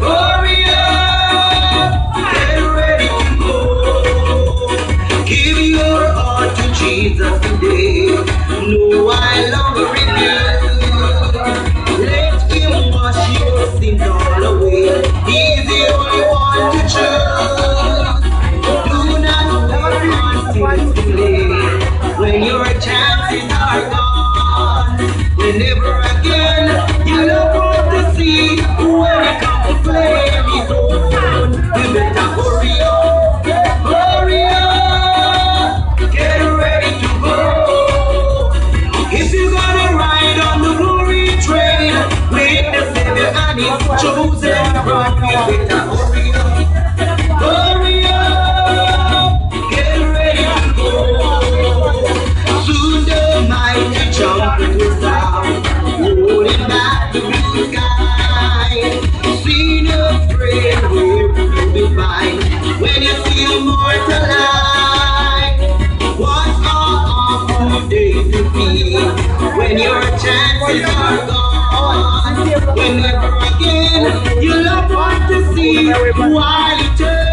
Hurry up, get ready to go. Give your heart to Jesus today. No, I longer refuse. Let Him wash your sins all away. He's the only one to choose. Do not wait until it's too late. When your chances are gone, whenever again you look want to see when it comes to play his own, you better hurry up, get ready to go. If you're gonna ride on the glory train with the Savior and His chosen bride, you better hurry up, get ready to go. Soon the mighty trumpet will sound, rolling back the blue sky. See no friend, where will you be find when you see a mortal light? What a awful day to be when your chances are gone. Whenever again you'll want to see while you turn.